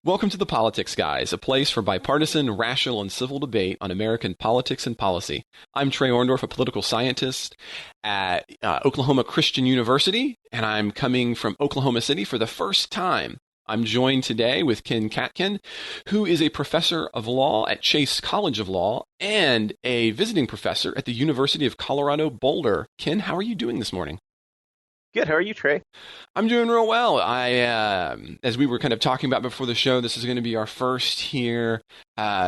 Welcome to the Politics Guys, a place for bipartisan, rational, and civil debate on American politics and policy. I'm Trey Orndorff, a political scientist at Oklahoma Christian University, and I'm coming from Oklahoma City for the first time. I'm joined today with Ken Katkin, who is a professor of law at Chase College of Law and a visiting professor at the University of Colorado Boulder. Ken, how are you doing this morning? Good. How are you, Trey? I'm doing real well. As we were kind of talking about before the show, this is going to be our first here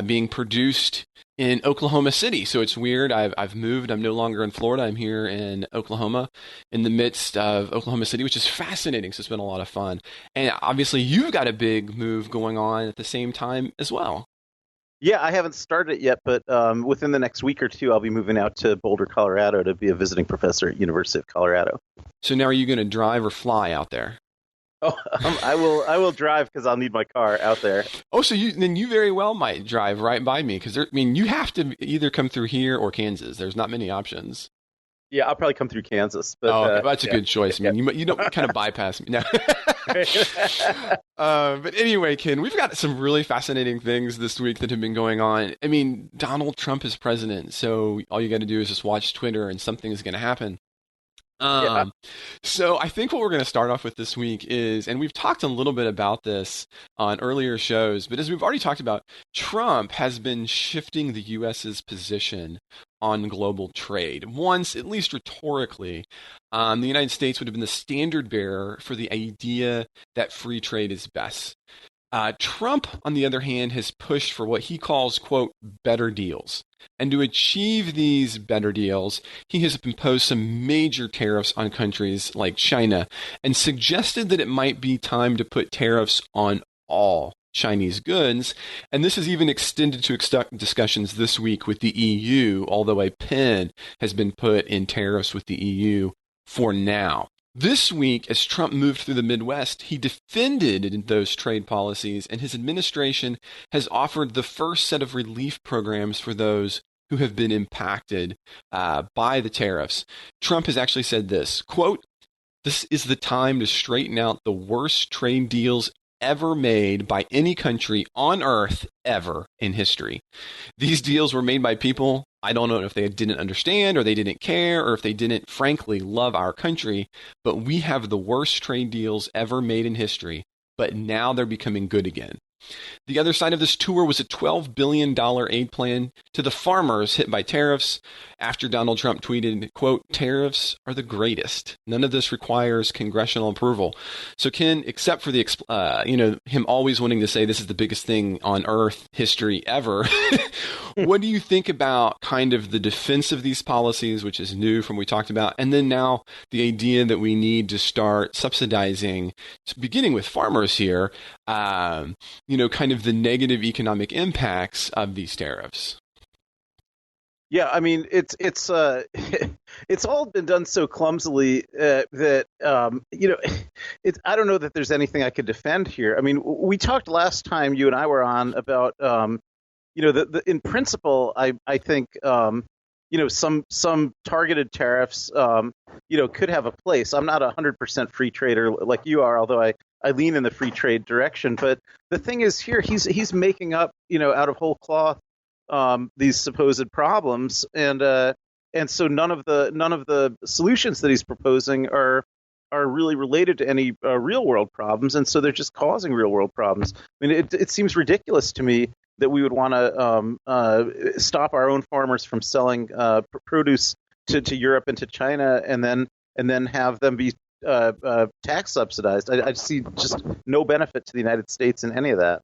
being produced in Oklahoma City. So it's weird. I've moved. I'm no longer in Florida. I'm here in Oklahoma, in the midst of Oklahoma City, which is fascinating. So it's been a lot of fun. And obviously, you've got a big move going on at the same time as well. Yeah, I haven't started it yet, but within the next week or two, I'll be moving out to Boulder, Colorado, to be a visiting professor at University of Colorado. So now, are you going to drive or fly out there? Oh, I will drive because I'll need my car out there. Oh, so you very well might drive right by me because you have to either come through here or Kansas. There's not many options. Yeah, I'll probably come through Kansas. But, okay. Well, that's a good choice. Yeah. You don't kind of bypass me. No. But anyway, Ken, we've got some really fascinating things this week that have been going on. I mean, Donald Trump is president, so all you got to do is just watch Twitter and something is going to happen. Yeah. So I think what we're going to start off with this week is, and we've talked a little bit about this on earlier shows, but as we've already talked about, Trump has been shifting the U.S.'s position on global trade. Once, at least rhetorically, the United States would have been the standard bearer for the idea that free trade is best. Trump, on the other hand, has pushed for what he calls, quote, better deals. And to achieve these better deals, he has imposed some major tariffs on countries like China and suggested that it might be time to put tariffs on all Chinese goods. And this has even extended to discussions this week with the EU, although a pin has been put in tariffs with the EU for now. This week, as Trump moved through the Midwest, he defended those trade policies, and his administration has offered the first set of relief programs for those who have been impacted by the tariffs. Trump has actually said this, quote, "This is the time to straighten out the worst trade deals ever made by any country on earth ever in history. These deals were made by people, I don't know if they didn't understand or they didn't care or if they didn't frankly love our country, but we have the worst trade deals ever made in history, but now they're becoming good again." The other side of this tour was a $12 billion aid plan to the farmers hit by tariffs after Donald Trump tweeted, quote, "Tariffs are the greatest. None of this requires congressional approval." So Ken, except for the, him always wanting to say this is the biggest thing on earth history ever, what do you think about kind of the defense of these policies, which is new from what we talked about, and then now the idea that we need to start subsidizing, beginning with farmers here, kind of the negative economic impacts of these tariffs? Yeah, I mean it's it's all been done so clumsily that I don't know that there's anything I could defend here. I mean, we talked last time you and I were on about in principle I think some targeted tariffs could have a place. I'm not 100% free trader like you are, although I lean in the free trade direction. But the thing is here, he's making up, out of whole cloth these supposed problems, and so none of the solutions that he's proposing are really related to any real world problems, and so they're just causing real world problems. I mean, it seems ridiculous to me that we would want to stop our own farmers from selling produce to Europe and to China, and then have them be tax subsidized. I see just no benefit to the United States in any of that.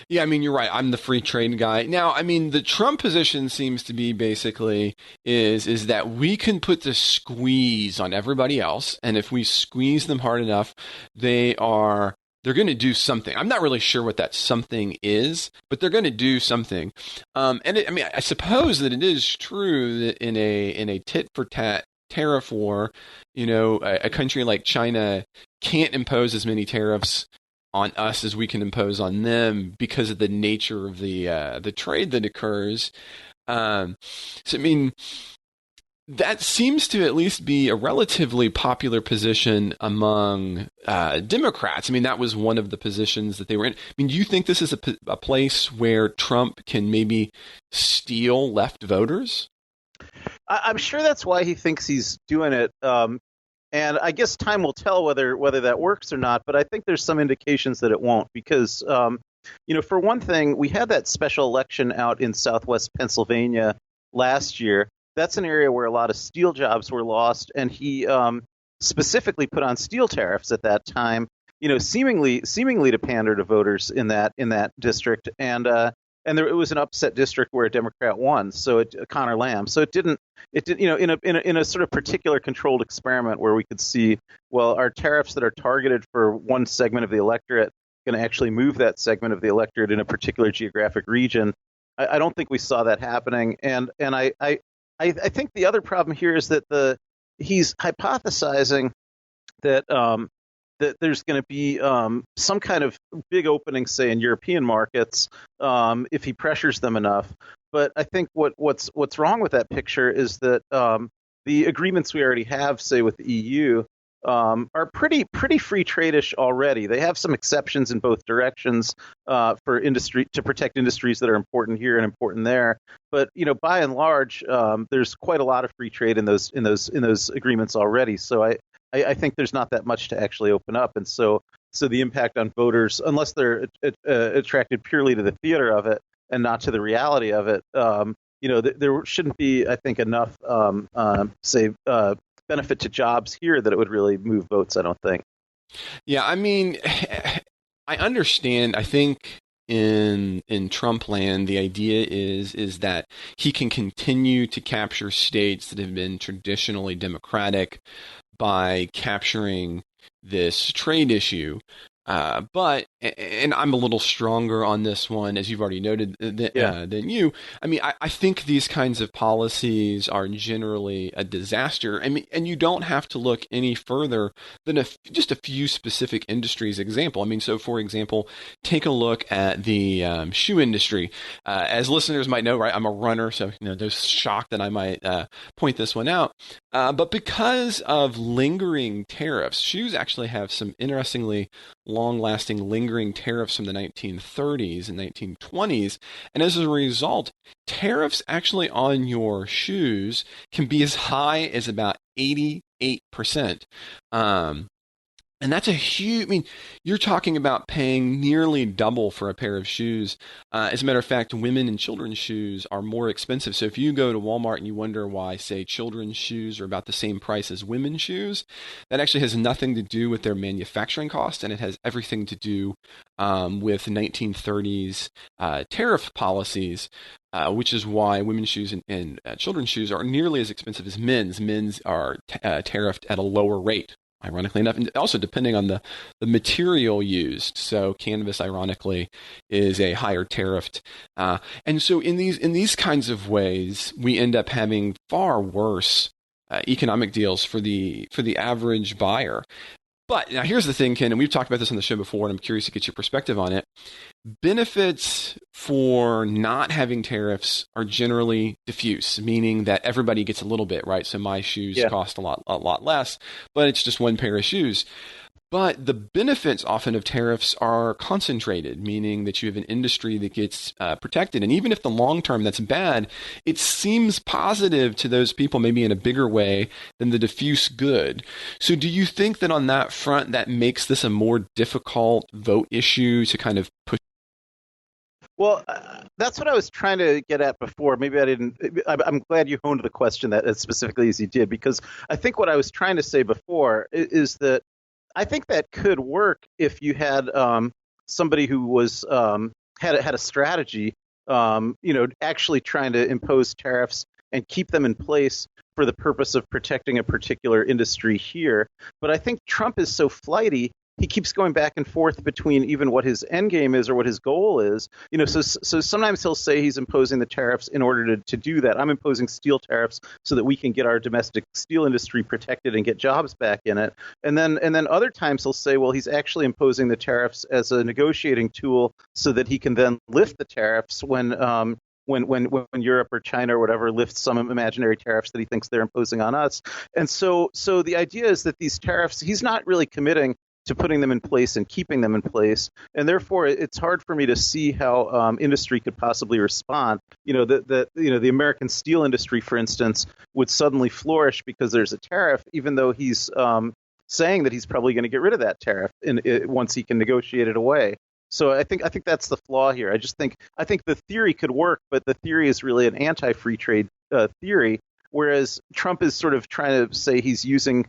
Yeah, I mean, you're right. I'm the free trade guy. Now, I mean, the Trump position seems to be basically is that we can put the squeeze on everybody else, and if we squeeze them hard enough, they're going to do something. I'm not really sure what that something is, but they're going to do something. I suppose that it is true that in a tit for tat tariff war, a country like China can't impose as many tariffs on us as we can impose on them because of the nature of the trade that occurs. So I mean, That seems to at least be a relatively popular position among Democrats. I mean, that was one of the positions that they were in. I mean, do you think this is a place where Trump can maybe steal left voters? I'm sure that's why he thinks he's doing it. And I guess time will tell whether that works or not. But I think there's some indications that it won't, because for one thing, we had that special election out in Southwest Pennsylvania last year. That's an area where a lot of steel jobs were lost, and he specifically put on steel tariffs at that time. Seemingly to pander to voters in that district, and it was an upset district where a Democrat won, Connor Lamb. So it did in a sort of particular controlled experiment where we could see, well, are tariffs that are targeted for one segment of the electorate going to actually move that segment of the electorate in a particular geographic region? I don't think we saw that happening, and I think the other problem here is that he's hypothesizing that that there's going to be some kind of big opening, say, in European markets if he pressures them enough. But I think what's wrong with that picture is that the agreements we already have, say, with the EU, are pretty free trade-ish already. They have some exceptions in both directions for industry to protect industries that are important here and important there. But by and large, there's quite a lot of free trade in those agreements already. So I think there's not that much to actually open up, and so the impact on voters, unless they're attracted purely to the theater of it and not to the reality of it, there shouldn't be, I think, enough benefit to jobs here that it would really move votes, I don't think. Yeah, I mean, I understand. I think in Trump land, the idea is that he can continue to capture states that have been traditionally Democratic by capturing this trade issue. And I'm a little stronger on this one, as you've already noted, than you. I mean, I think these kinds of policies are generally a disaster. I mean, and you don't have to look any further than just a few specific industries. Example, I mean, so for example, take a look at the shoe industry. As listeners might know, right, I'm a runner, so no shock that I might point this one out. But because of lingering tariffs, shoes actually have some interestingly long-lasting lingering tariffs from the 1930s and 1920s. And as a result, tariffs actually on your shoes can be as high as about 88%. And that's a huge, I mean, you're talking about paying nearly double for a pair of shoes. As a matter of fact, women and children's shoes are more expensive. So if you go to Walmart and you wonder why, say, children's shoes are about the same price as women's shoes, that actually has nothing to do with their manufacturing cost, and it has everything to do with 1930s tariff policies. Which is why women's shoes and children's shoes are nearly as expensive as men's. Men's are tariffed at a lower rate, ironically enough, and also depending on the material used. So canvas, ironically, is a higher tariffed, and so in these kinds of ways, we end up having far worse economic deals for the average buyer. But now here's the thing, Ken, and we've talked about this on the show before, and I'm curious to get your perspective on it. Benefits for not having tariffs are generally diffuse, meaning that everybody gets a little bit, right? So my shoes cost a lot less, but it's just one pair of shoes. But the benefits often of tariffs are concentrated, meaning that you have an industry that gets protected. And even if the long term that's bad, it seems positive to those people, maybe in a bigger way than the diffuse good. So do you think that on that front, that makes this a more difficult vote issue to kind of push? Well, that's what I was trying to get at before. Maybe I didn't. I'm glad you honed the question that as specifically as you did, because I think what I was trying to say before is that I think that could work if you had somebody who was had a strategy, actually trying to impose tariffs and keep them in place for the purpose of protecting a particular industry here. But I think Trump is so flighty. He keeps going back and forth between even what his end game is or what his goal is. So sometimes he'll say he's imposing the tariffs in order to do that. I'm imposing steel tariffs so that we can get our domestic steel industry protected and get jobs back in it. And then other times he'll say, well, he's actually imposing the tariffs as a negotiating tool so that he can then lift the tariffs when when Europe or China or whatever lifts some imaginary tariffs that he thinks they're imposing on us. And so the idea is that these tariffs, he's not really committing to putting them in place and keeping them in place, and therefore it's hard for me to see how industry could possibly respond. The American steel industry, for instance, would suddenly flourish because there's a tariff, even though he's saying that he's probably going to get rid of that tariff once he can negotiate it away. So I think that's the flaw here. I think the theory could work, but the theory is really an anti-free trade theory, whereas Trump is sort of trying to say he's using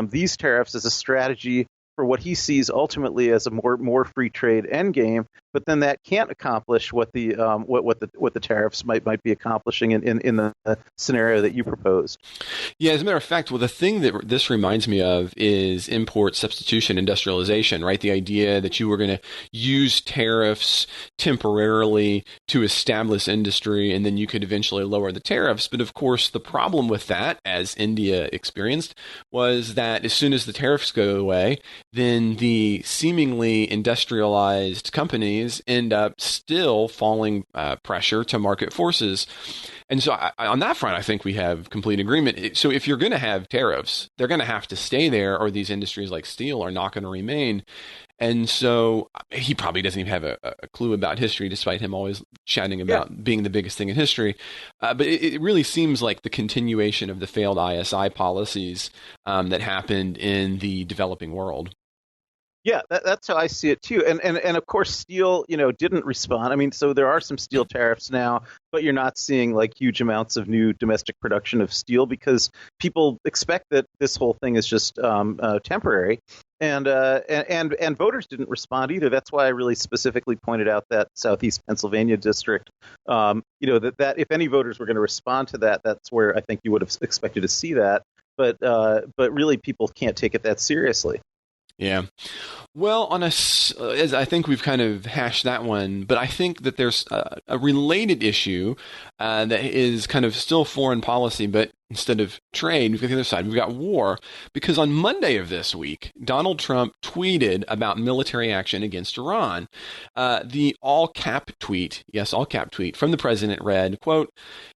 these tariffs as a strategy for what he sees ultimately as a more free trade endgame, but then that can't accomplish what the tariffs might be accomplishing in the scenario that you proposed. Yeah, as a matter of fact, well, the thing that this reminds me of is import substitution industrialization, right? The idea that you were going to use tariffs temporarily to establish industry, and then you could eventually lower the tariffs. But of course, the problem with that, as India experienced, was that as soon as the tariffs go away, then the seemingly industrialized companies end up still falling pressure to market forces. And so on that front, I think we have complete agreement. So if you're going to have tariffs, they're going to have to stay there, or these industries like steel are not going to remain. And so he probably doesn't even have a clue about history, despite him always chatting about being the biggest thing in history. But it really seems like the continuation of the failed ISI policies that happened in the developing world. Yeah, that's how I see it too. And of course, steel, didn't respond. I mean, so there are some steel tariffs now, but you're not seeing like huge amounts of new domestic production of steel because people expect that this whole thing is just temporary. And voters didn't respond either. That's why I really specifically pointed out that Southeast Pennsylvania district. That if any voters were going to respond to that, that's where I think you would have expected to see that. But really, people can't take it that seriously. Yeah. Well, as I think we've kind of hashed that one, but I think that there's a related issue that is kind of still foreign policy, but instead of trade, we've got the other side. We've got war, because on Monday of this week, Donald Trump tweeted about military action against Iran. The all-cap tweet, yes, all-cap tweet from the president read, quote,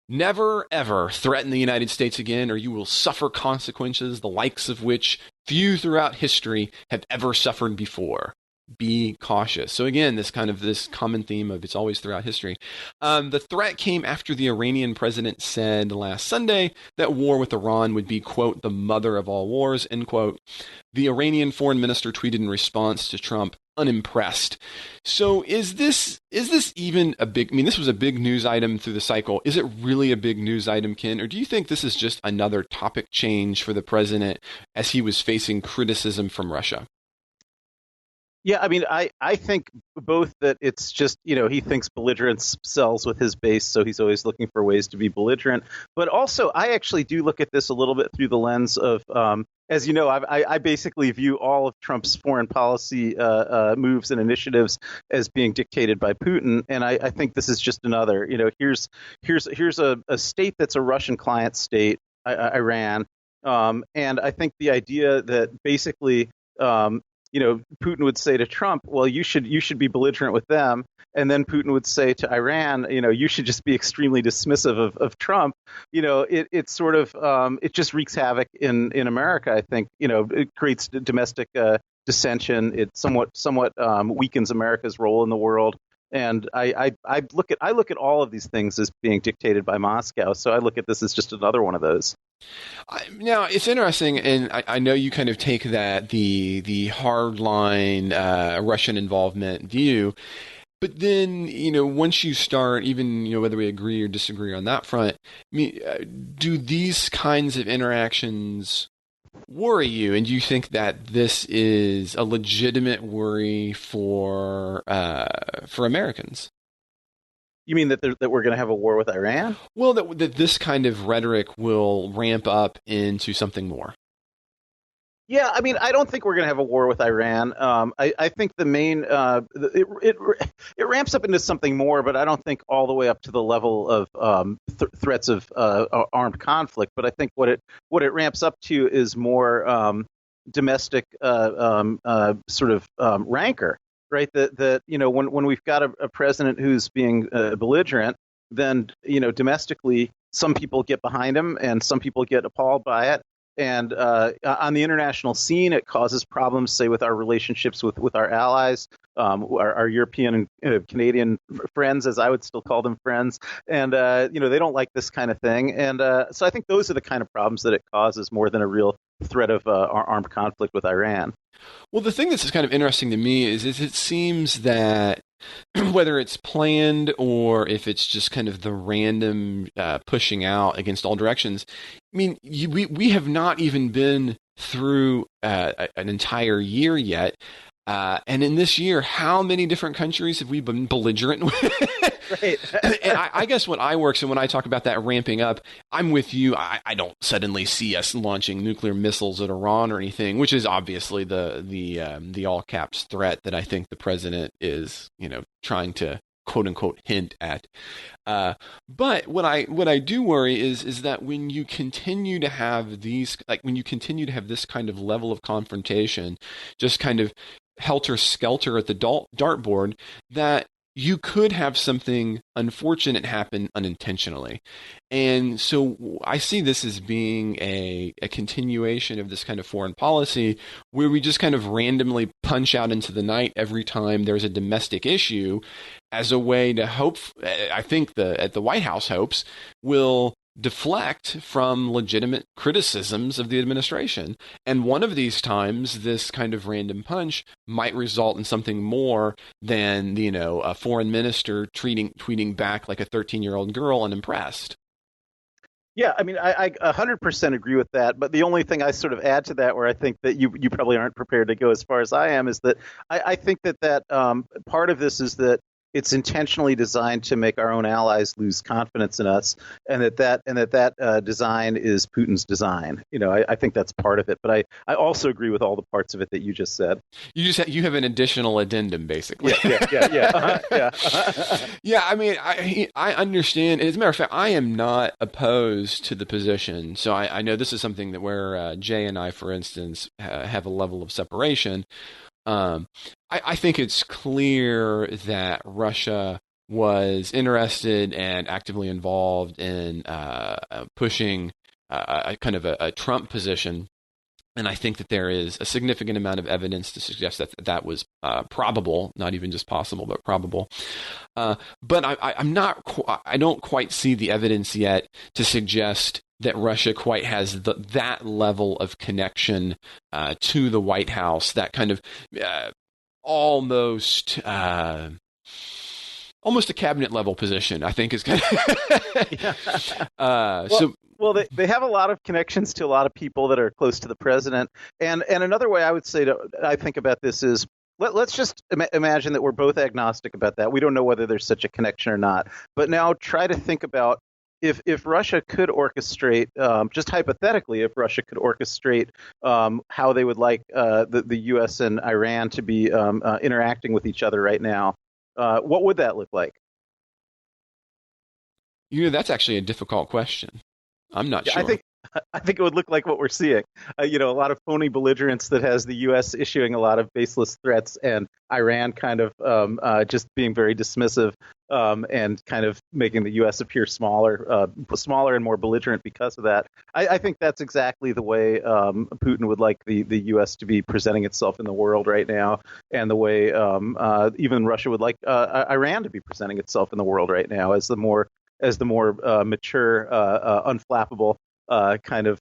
"Never, ever threaten the United States again, or you will suffer consequences the likes of which few throughout history have ever suffered before. Be cautious." So again, this common theme of it's always throughout history. The threat came after the Iranian president said last Sunday that war with Iran would be, quote, "the mother of all wars," end quote. The Iranian foreign minister tweeted in response to Trump, "Unimpressed." So is this even a big, I mean, this was a big news item through the cycle. Is it really a big news item, Ken? Or do you think this is just another topic change for the president as he was facing criticism from Russia? Yeah, I mean, I think both that it's just, he thinks belligerence sells with his base, so he's always looking for ways to be belligerent. But also, I actually do look at this a little bit through the lens of, as you know, I basically view all of Trump's foreign policy moves and initiatives as being dictated by Putin, and I think this is just another. Here's a state that's a Russian client state, Iran, and I think the idea that basically. Putin would say to Trump, "Well, you should be belligerent with them," and then Putin would say to Iran, "You should just be extremely dismissive of Trump." It's sort of it just wreaks havoc in America. I think it creates domestic dissension. It somewhat weakens America's role in the world. And I look at all of these things as being dictated by Moscow. So I look at this as just another one of those. Now, it's interesting, and I know you kind of take the hardline Russian involvement view, but then, once you start, even, whether we agree or disagree on that front, I mean, do these kinds of interactions worry you? And do you think that this is a legitimate worry for Americans? You mean that we're going to have a war with Iran? Well, that this kind of rhetoric will ramp up into something more. Yeah, I mean, I don't think we're going to have a war with Iran. I think the main it ramps up into something more, but I don't think all the way up to the level of threats of armed conflict. But I think what it ramps up to is more domestic sort of rancor, right? That when we've got a president who's being belligerent, then domestically, some people get behind him and some people get appalled by it. And on the international scene, it causes problems, say, with our relationships with our allies, our European and Canadian friends, as I would still call them, friends. And, they don't like this kind of thing. And so I think those are the kind of problems that it causes more than a real threat of armed conflict with Iran. Well, the thing that's kind of interesting to me is it seems that whether it's planned or if it's just kind of the random pushing out against all directions. I mean, we have not even been through an entire year yet. And in this year, how many different countries have we been belligerent with? Right. And I guess when I work, so when I talk about that ramping up, I'm with you. I don't suddenly see us launching nuclear missiles at Iran or anything, which is obviously the all caps threat that I think the president is, trying to quote unquote hint at. But what I do worry is that when you continue to have when you continue to have this kind of level of confrontation, just kind of helter skelter at the dartboard, that you could have something unfortunate happen unintentionally. And so I see this as being a continuation of this kind of foreign policy where we just kind of randomly punch out into the night every time there's a domestic issue as a way to hope, I think at the White House hopes, will deflect from legitimate criticisms of the administration. And one of these times, this kind of random punch might result in something more than, a foreign minister tweeting back like a 13-year-old girl unimpressed. Yeah, I mean, I 100% agree with that. But the only thing I sort of add to that, where I think that you probably aren't prepared to go as far as I am, is that I think that part of this is that it's intentionally designed to make our own allies lose confidence in us, and that design is Putin's design. I think that's part of it. But I also agree with all the parts of it that you just said. You have an additional addendum, basically. Yeah. Yeah, I mean, I understand. As a matter of fact, I am not opposed to the position. So I know this is something that where Jay and I, for instance, have a level of separation. I think it's clear that Russia was interested and actively involved in pushing a kind of a Trump position. And I think that there is a significant amount of evidence to suggest that that was probable, not even just possible, but probable. But I don't quite see the evidence yet to suggest that Russia quite has that level of connection to the White House, that kind of almost a cabinet level position, I think is kind of. Well, they have a lot of connections to a lot of people that are close to the president. And another way I would say I think about this is, let's just imagine that we're both agnostic about that. We don't know whether there's such a connection or not. But now try to think about if Russia could orchestrate, just hypothetically, if Russia could orchestrate how they would like the U.S. and Iran to be interacting with each other right now, what would that look like? That's actually a difficult question. I'm not sure. I think it would look like what we're seeing. A lot of phony belligerence that has the U.S. issuing a lot of baseless threats and Iran kind of just being very dismissive and kind of making the U.S. appear smaller and more belligerent because of that. I think that's exactly the way Putin would like the U.S. to be presenting itself in the world right now, and the way even Russia would like Iran to be presenting itself in the world right now as the more mature, unflappable kind of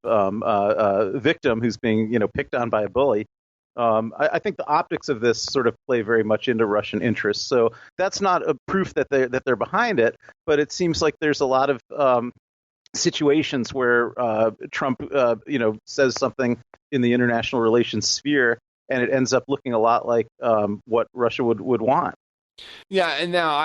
victim who's being picked on by a bully. I think the optics of this sort of play very much into Russian interests. So that's not a proof that they're behind it, but it seems like there's a lot of situations where Trump says something in the international relations sphere, and it ends up looking a lot like what Russia would want. Yeah, and now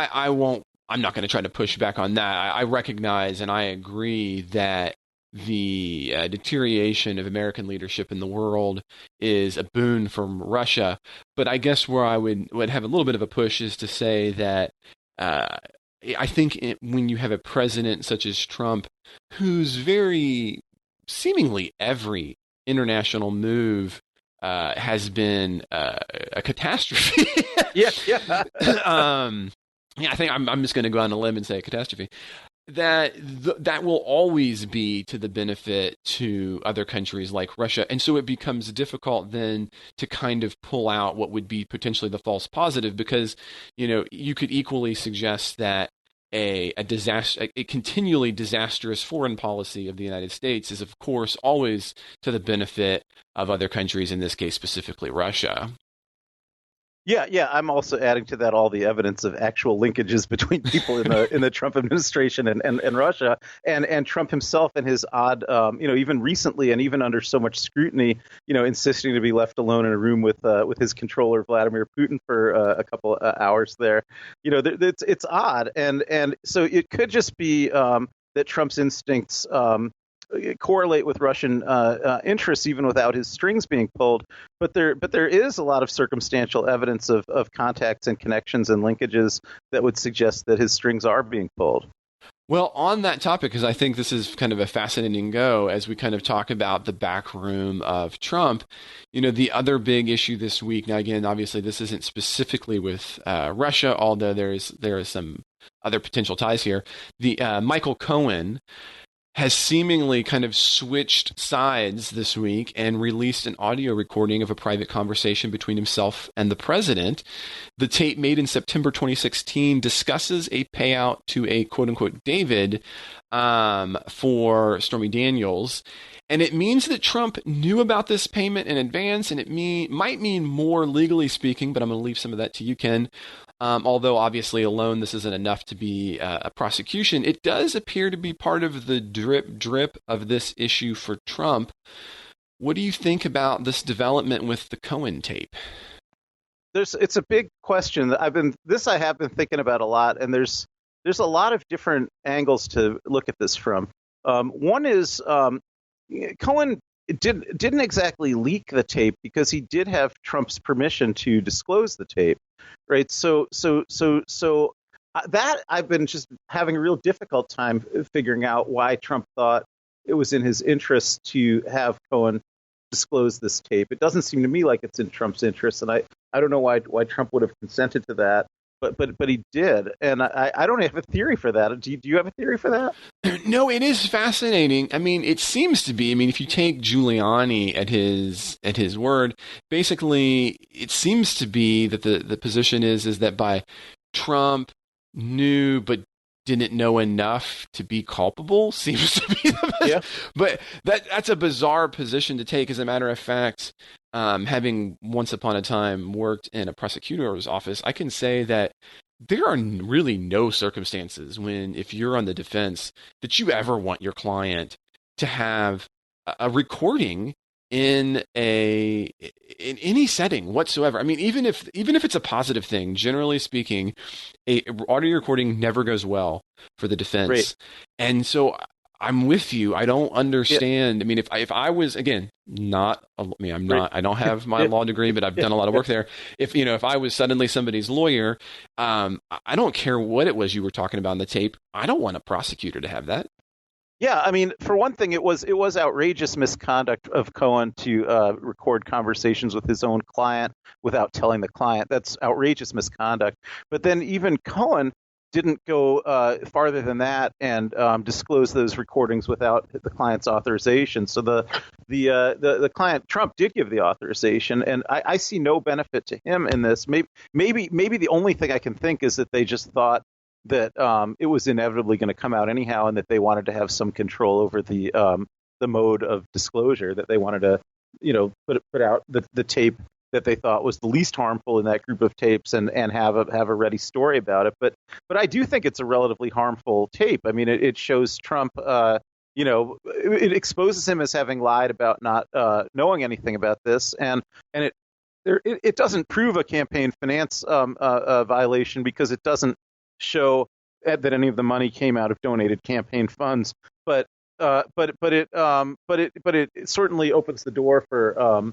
I'm not going to try to push back on that. I recognize and I agree that the deterioration of American leadership in the world is a boon from Russia. But I guess where I would have a little bit of a push is to say that I think when you have a president such as Trump, whose very seemingly every international move has been a catastrophe. Yeah. yeah, I think I'm just going to go on a limb and say a catastrophe. That will always be to the benefit to other countries like Russia, and so it becomes difficult then to kind of pull out what would be potentially the false positive, because you could equally suggest that a disaster, a continually disastrous foreign policy of the United States is of course always to the benefit of other countries, in this case specifically Russia. Yeah, yeah. I'm also adding to that all the evidence of actual linkages between people in the Trump administration and Russia, and Trump himself and his odd, even recently and even under so much scrutiny, insisting to be left alone in a room with his controller Vladimir Putin for a couple hours there. It's odd, and so it could just be that Trump's instincts correlate with Russian interests, even without his strings being pulled. But there is a lot of circumstantial evidence of contacts and connections and linkages that would suggest that his strings are being pulled. Well, on that topic, because I think this is kind of a fascinating go as we kind of talk about the back room of Trump, the other big issue this week. Now, again, obviously, this isn't specifically with Russia, although there is some other potential ties here. The Michael Cohen has seemingly kind of switched sides this week and released an audio recording of a private conversation between himself and the president. The tape, made in September 2016, discusses a payout to a quote-unquote David for Stormy Daniels. And it means that Trump knew about this payment in advance, and it might mean more legally speaking, but I'm going to leave some of that to you, Ken. Although obviously alone this isn't enough to be a prosecution, it does appear to be part of the drip of this issue for Trump. What do you think about this development with the Cohen tape? It's a big question. I have been thinking about a lot, and there's a lot of different angles to look at this from. One is Cohen didn't exactly leak the tape because he did have Trump's permission to disclose the tape, right? So that I've been just having a real difficult time figuring out why Trump thought it was in his interest to have Cohen disclose this tape. It doesn't seem to me like it's in Trump's interest, and I don't know why Trump would have consented to that. But he did, and I don't have a theory for that. Do you have a theory for that? No, it is fascinating. I mean, it seems to be. I mean, if you take Giuliani at his word, basically, it seems to be that the position is that by Trump knew but didn't know enough to be culpable, seems to be the best. Yeah. But that's a bizarre position to take. As a matter of fact, having once upon a time worked in a prosecutor's office, I can say that there are really no circumstances when, if you're on the defense, that you ever want your client to have a recording in any setting whatsoever. I mean, even if it's a positive thing, generally speaking, a audio recording never goes well for the defense. Right. And so I'm with you. I don't understand. Yeah. I mean, if I was, again, I'm not, I don't have my law degree, but I've done a lot of work there. If I was suddenly somebody's lawyer, I don't care what it was you were talking about in the tape. I don't want a prosecutor to have that. Yeah, I mean, for one thing, it was outrageous misconduct of Cohen to record conversations with his own client without telling the client. That's outrageous misconduct. But then even Cohen didn't go farther than that and disclose those recordings without the client's authorization. So the client, Trump, did give the authorization, and I see no benefit to him in this. Maybe the only thing I can think is that they just thought that it was inevitably going to come out anyhow, and that they wanted to have some control over the mode of disclosure, that they wanted to, put out the tape that they thought was the least harmful in that group of tapes, and have a ready story about it. But I do think it's a relatively harmful tape. I mean, it shows Trump, it exposes him as having lied about not knowing anything about this, and it doesn't prove a campaign finance violation because it doesn't show that any of the money came out of donated campaign funds, but it certainly opens the door for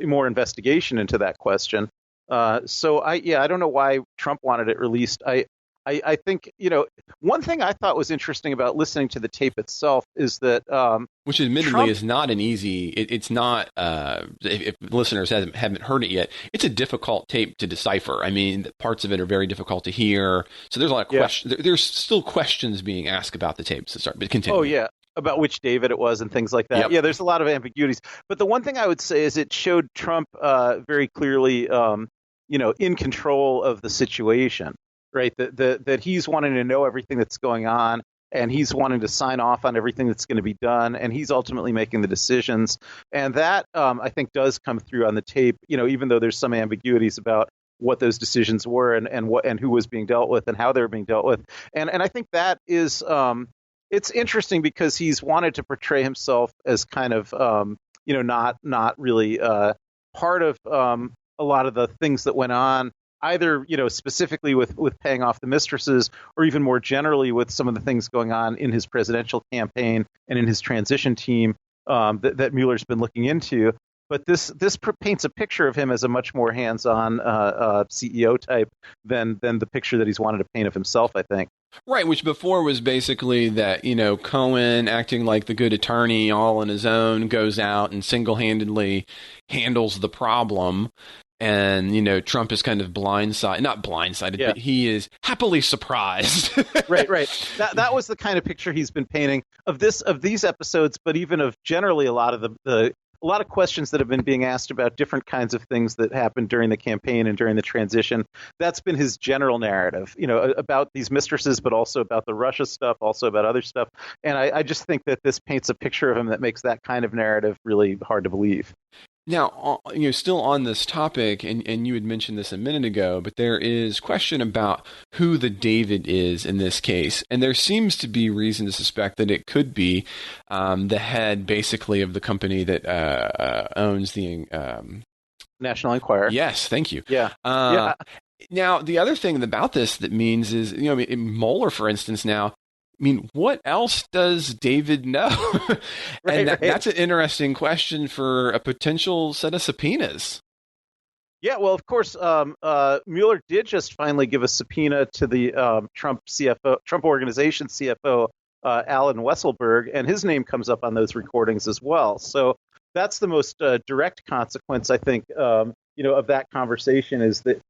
more investigation into that question. So I don't know why Trump wanted it released. I think, one thing I thought was interesting about listening to the tape itself is that Which admittedly Trump, is not an easy. It's not. If listeners haven't heard it yet, it's a difficult tape to decipher. I mean, parts of it are very difficult to hear. So there's a lot of yeah, questions. There's still questions being asked about the tapes to start. But oh continue. yeah, about which David it was and things like that. Yep. Yeah, there's a lot of ambiguities. But the one thing I would say is it showed Trump very clearly, in control of the situation, right? That he's wanting to know everything that's going on, and he's wanting to sign off on everything that's going to be done, and he's ultimately making the decisions. And that, I think, does come through on the tape. Even though there's some ambiguities about what those decisions were and who was being dealt with and how they were being dealt with. And I think that is it's interesting because he's wanted to portray himself as kind of not really part of a lot of the things that went on, either specifically with paying off the mistresses, or even more generally with some of the things going on in his presidential campaign and in his transition team that Mueller's been looking into. But this paints a picture of him as a much more hands-on CEO type than the picture that he's wanted to paint of himself, I think. Right, which before was basically that, Cohen acting like the good attorney all on his own goes out and single-handedly handles the problem. And, Trump is kind of not blindsided, Yeah. but he is happily surprised. Right, right. That was the kind of picture he's been painting of these episodes, but even of generally a lot of a lot of questions that have been being asked about different kinds of things that happened during the campaign and during the transition. That's been his general narrative, about these mistresses, but also about the Russia stuff, also about other stuff. And I just think that this paints a picture of him that makes that kind of narrative really hard to believe. Now, still on this topic, and you had mentioned this a minute ago, but there is question about who the David is in this case, and there seems to be reason to suspect that it could be the head, basically, of the company that owns the. National Enquirer. Yes, thank you. Yeah. Uh, Yeah. Now, the other thing about this that means is, Mueller, for instance, now. I mean, what else does David know? And Right. that's an interesting question for a potential set of subpoenas. Yeah, well, of course, Mueller did just finally give a subpoena to the Trump Organization CFO, Alan Weisselberg, and his name comes up on those recordings as well. So that's the most direct consequence, I think, of that conversation is that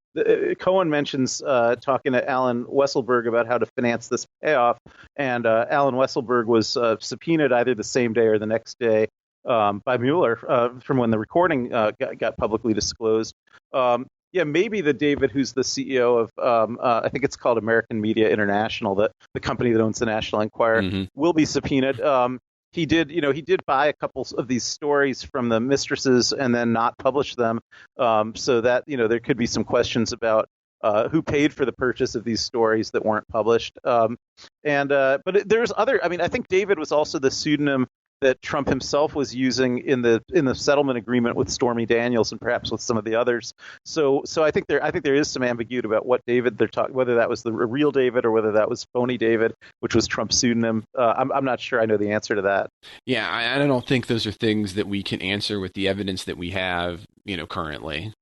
Cohen mentions talking to Alan Weisselberg about how to finance this payoff, and Alan Weisselberg was subpoenaed either the same day or the next day by Mueller from when the recording got publicly disclosed. Yeah, maybe the David, who's the CEO of, I think it's called American Media International, the company that owns the National Enquirer, Mm-hmm. will be subpoenaed. He did buy a couple of these stories from the mistresses and then not publish them, so that there could be some questions about who paid for the purchase of these stories that weren't published. But there's other. I mean, I think David was also the pseudonym that Trump himself was using in the settlement agreement with Stormy Daniels and perhaps with some of the others. So I think there is some ambiguity about what David they're talking, whether that was the real David or whether that was phony David, which was Trump's pseudonym. I'm not sure I know the answer to that. Yeah, I don't think those are things that we can answer with the evidence that we have, currently.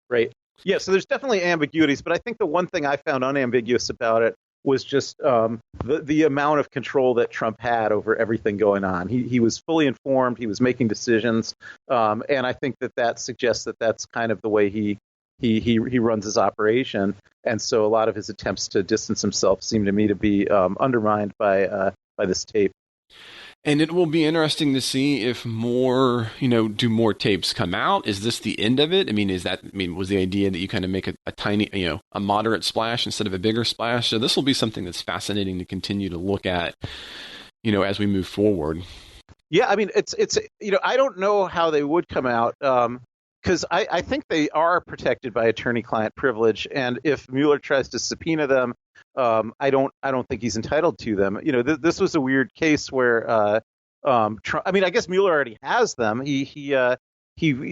Right. Yeah. So there's definitely ambiguities, but I think the one thing I found unambiguous about it was just the amount of control that Trump had over everything going on. He was fully informed. He was making decisions, and I think that suggests that that's kind of the way he runs his operation. And so a lot of his attempts to distance himself seem to me to be undermined by this tape. And it will be interesting to see if more, do more tapes come out? Is this the end of it? I mean, was the idea that you kind of make a tiny, a moderate splash instead of a bigger splash? So this will be something that's fascinating to continue to look at, as we move forward. Yeah, I mean, it's I don't know how they would come out. Because I think they are protected by attorney-client privilege, and if Mueller tries to subpoena them, I don't think he's entitled to them. This was a weird case where Trump, I mean, I guess Mueller already has them. He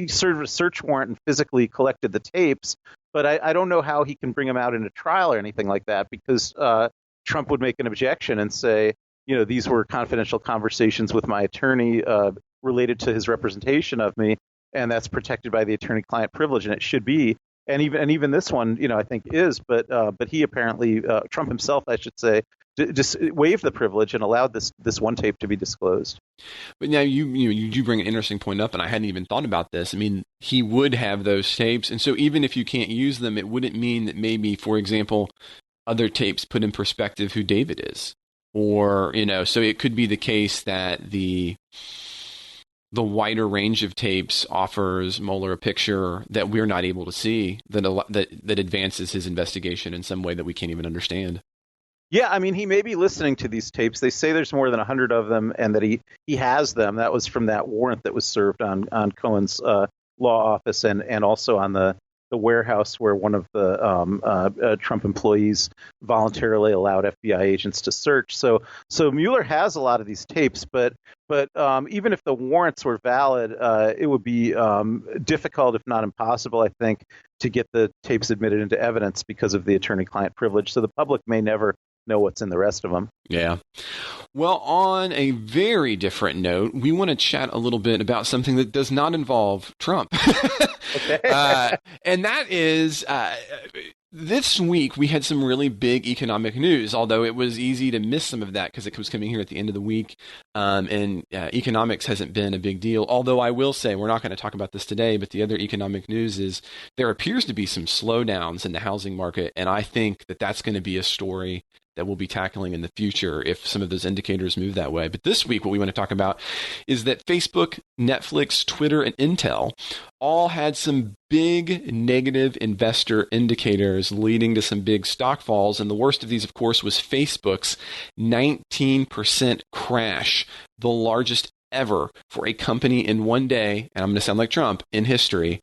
served a search warrant and physically collected the tapes, but I don't know how he can bring them out in a trial or anything like that because Trump would make an objection and say, these were confidential conversations with my attorney related to his representation of me. And that's protected by the attorney-client privilege, and it should be. and even this one, I think is, but he apparently Trump himself, I should say, just waived the privilege and allowed this one tape to be disclosed. But now you do bring an interesting point up, and I hadn't even thought about this. I mean, he would have those tapes, and so even if you can't use them, it wouldn't mean that maybe, for example, other tapes put in perspective who David is, or so it could be the case that the wider range of tapes offers Mueller a picture that we're not able to see that advances his investigation in some way that we can't even understand. Yeah, I mean, he may be listening to these tapes. They say there's more than 100 of them, and that he has them. That was from that warrant that was served on Cohen's law office, and also on the warehouse where one of the Trump employees voluntarily allowed FBI agents to search. So Mueller has a lot of these tapes, but even if the warrants were valid, it would be difficult, if not impossible, I think, to get the tapes admitted into evidence because of the attorney-client privilege. So the public may never know what's in the rest of them. Yeah. Well, on a very different note, we want to chat a little bit about something that does not involve Trump. Okay. And that is this week we had some really big economic news, although it was easy to miss some of that because it was coming here at the end of the week. And economics hasn't been a big deal. Although I will say, we're not going to talk about this today, but the other economic news is there appears to be some slowdowns in the housing market. And I think that that's going to be a story that we'll be tackling in the future if some of those indicators move that way. But this week, what we want to talk about is that Facebook, Netflix, Twitter, and Intel all had some big negative investor indicators leading to some big stock falls. And the worst of these, of course, was Facebook's 19% crash, the largest ever for a company in one day, and I'm going to sound like Trump, in history,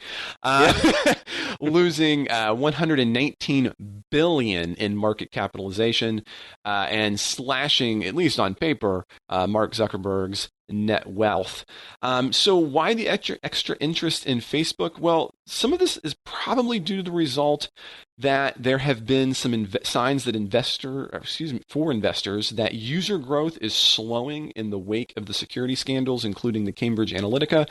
losing $119 billion in market capitalization and slashing, at least on paper, Mark Zuckerberg's net wealth. So why the extra interest in Facebook? Well, some of this is probably due to the result that there have been some signs that for investors that user growth is slowing in the wake of the security scandals, including the Cambridge Analytica.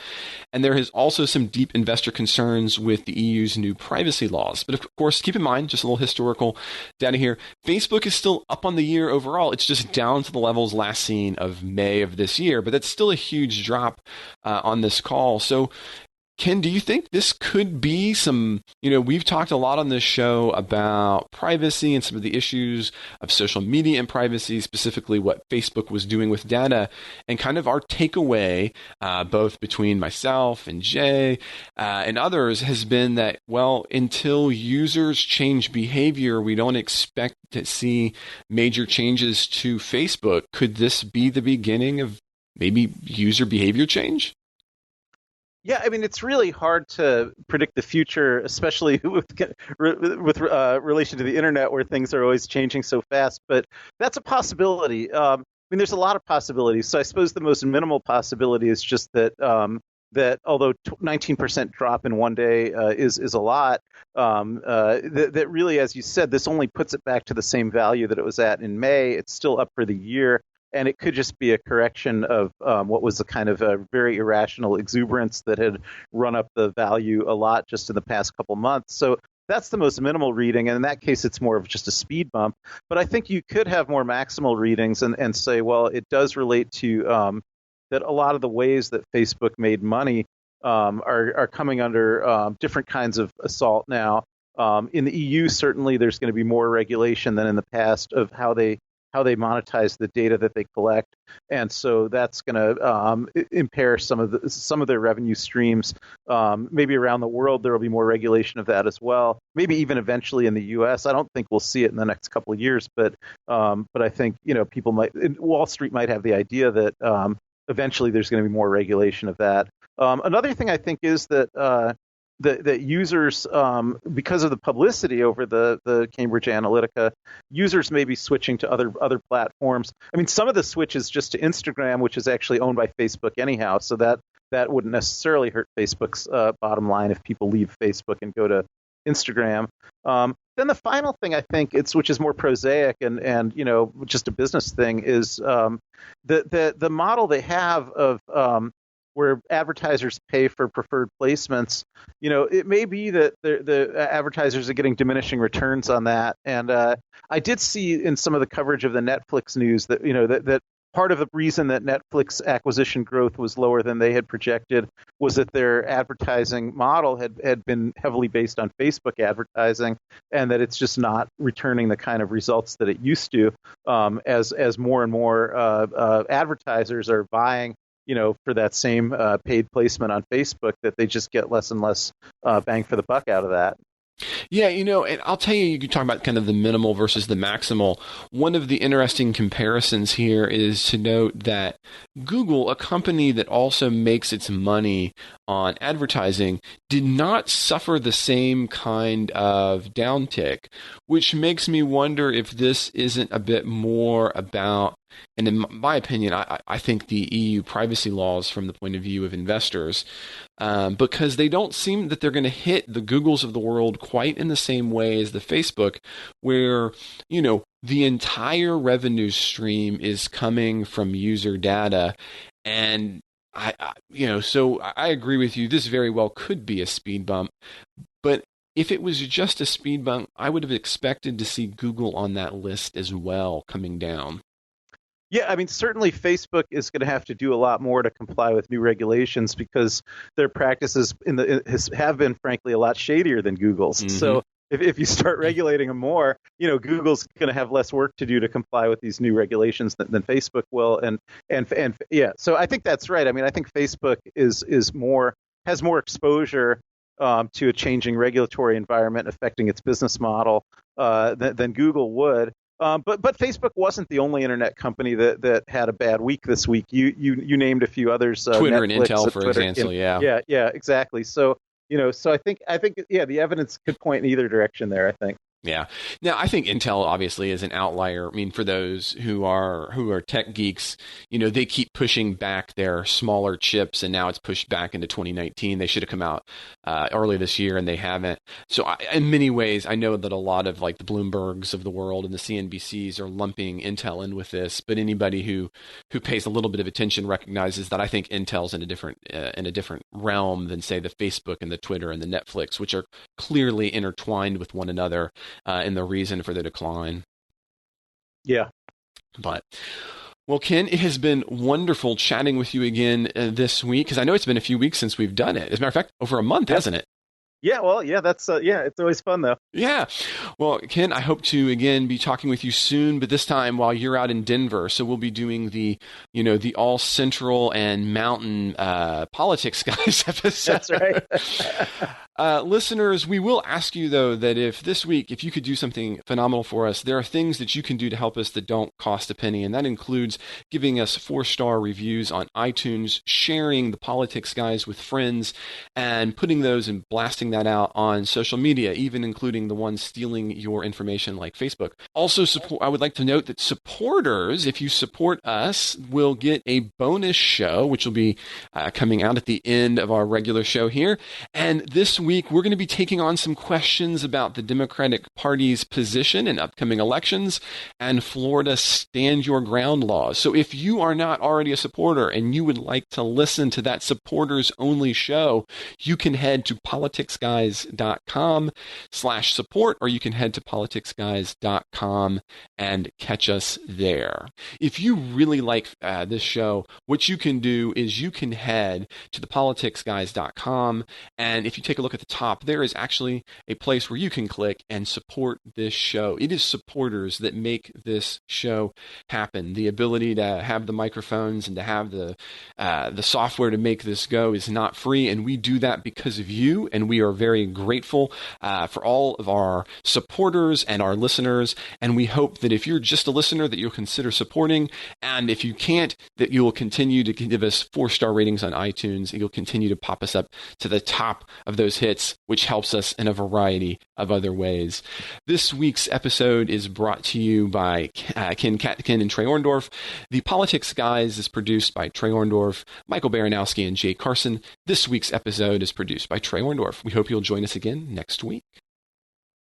And there is also some deep investor concerns with the EU's new privacy laws. But of course, keep in mind, just a little historical data here, Facebook is still up on the year overall. It's just down to the levels last seen of May of this year, but that's still a huge drop on this call. So Ken, do you think this could be some, we've talked a lot on this show about privacy and some of the issues of social media and privacy, specifically what Facebook was doing with data, and kind of our takeaway, both between myself and Jay and others, has been that, well, until users change behavior, we don't expect to see major changes to Facebook. Could this be the beginning of maybe user behavior change? Yeah, I mean, it's really hard to predict the future, especially with relation to the internet, where things are always changing so fast. But that's a possibility. I mean, there's a lot of possibilities. So I suppose the most minimal possibility is just that although 19% drop in one day is a lot, that really, as you said, this only puts it back to the same value that it was at in May. It's still up for the year. And it could just be a correction of what was a kind of a very irrational exuberance that had run up the value a lot just in the past couple months. So that's the most minimal reading. And in that case, it's more of just a speed bump. But I think you could have more maximal readings and say, well, it does relate to that a lot of the ways that Facebook made money are coming under different kinds of assault now. In the EU, certainly there's going to be more regulation than in the past of how they monetize the data that they collect, and so that's going to impair some of their revenue streams. Maybe around the world there will be more regulation of that as well. Maybe even eventually in the U.S. I don't think we'll see it in the next couple of years, but I think people Wall Street might have the idea that eventually there's going to be more regulation of that. Another thing I think is that that users, because of the publicity over the Cambridge Analytica, users may be switching to other platforms. I mean, some of the switch is just to Instagram, which is actually owned by Facebook anyhow, so that wouldn't necessarily hurt Facebook's bottom line if people leave Facebook and go to Instagram. Then the final thing I think, which is more prosaic and just a business thing, is the model they have of where advertisers pay for preferred placements, it may be that the advertisers are getting diminishing returns on that. And I did see in some of the coverage of the Netflix news that that part of the reason that Netflix acquisition growth was lower than they had projected was that their advertising model had been heavily based on Facebook advertising, and that it's just not returning the kind of results that it used to, as more and more advertisers are buying, for that same paid placement on Facebook, that they just get less and less bang for the buck out of that. Yeah, and I'll tell you, you can talk about kind of the minimal versus the maximal. One of the interesting comparisons here is to note that Google, a company that also makes its money on advertising, did not suffer the same kind of downtick, which makes me wonder if this isn't a bit more about, and in my opinion, I think the EU privacy laws from the point of view of investors, because they don't seem that they're going to hit the Googles of the world quite in the same way as the Facebook, where, the entire revenue stream is coming from user data. And so I agree with you. This very well could be a speed bump, but if it was just a speed bump, I would have expected to see Google on that list as well coming down. Yeah, I mean, certainly Facebook is going to have to do a lot more to comply with new regulations, because their practices have been, frankly, a lot shadier than Google's. Mm-hmm. So if you start regulating them more, Google's going to have less work to do to comply with these new regulations than Facebook will. And yeah, so I think that's right. I mean, I think Facebook has more exposure to a changing regulatory environment affecting its business model than Google would. But Facebook wasn't the only internet company that had a bad week this week. You named a few others. Twitter Netflix, and Intel, for Twitter, example. Yeah, exactly. So so I think the evidence could point in either direction there, I think. Yeah. Now, I think Intel obviously is an outlier. I mean, for those who are tech geeks, they keep pushing back their smaller chips, and now it's pushed back into 2019. They should have come out early this year, and they haven't. So, in many ways, I know that a lot of like the Bloombergs of the world and the CNBCs are lumping Intel in with this. But anybody who pays a little bit of attention recognizes that I think Intel's in a different realm than, say, the Facebook and the Twitter and the Netflix, which are clearly intertwined with one another. In the reason for the decline. Yeah. But, well, Ken, it has been wonderful chatting with you again this week, because I know it's been a few weeks since we've done it. As a matter of fact, over a month, hasn't it? Yeah, well, yeah, that's it's always fun though. Yeah. Well, Ken, I hope to again be talking with you soon, but this time while you're out in Denver. So we'll be doing the all Central and Mountain politics guys episode. That's right. Listeners, we will ask you, though, that if this week, if you could do something phenomenal for us, there are things that you can do to help us that don't cost a penny, and that includes giving us 4-star reviews on iTunes, sharing the Politics Guys with friends, and putting those and blasting that out on social media, even including the ones stealing your information like Facebook. Also, I would like to note that supporters, if you support us, will get a bonus show, which will be coming out at the end of our regular show here. And this week, we're going to be taking on some questions about the Democratic Party's position in upcoming elections and Florida stand your ground laws. So if you are not already a supporter and you would like to listen to that supporters only show, you can head to politicsguys.com/support, or you can head to politicsguys.com and catch us there. If you really like this show, what you can do is you can head to the politicsguys.com, and if you take a look at the top, there is actually a place where you can click and support this show. It is supporters that make this show happen. The ability to have the microphones and to have the software to make this go is not free, and we do that because of you, and we are very grateful for all of our supporters and our listeners, and we hope that if you're just a listener that you'll consider supporting, and if you can't, that you will continue to give us 4-star ratings on iTunes, and you'll continue to pop us up to the top of those hits, which helps us in a variety of other ways. This week's episode is brought to you by Ken Katkin and Trey Orndorff. The Politics Guys is produced by Trey Orndorff, Michael Baranowski, and Jay Carson. This week's episode is produced by Trey Orndorff. We hope you'll join us again next week.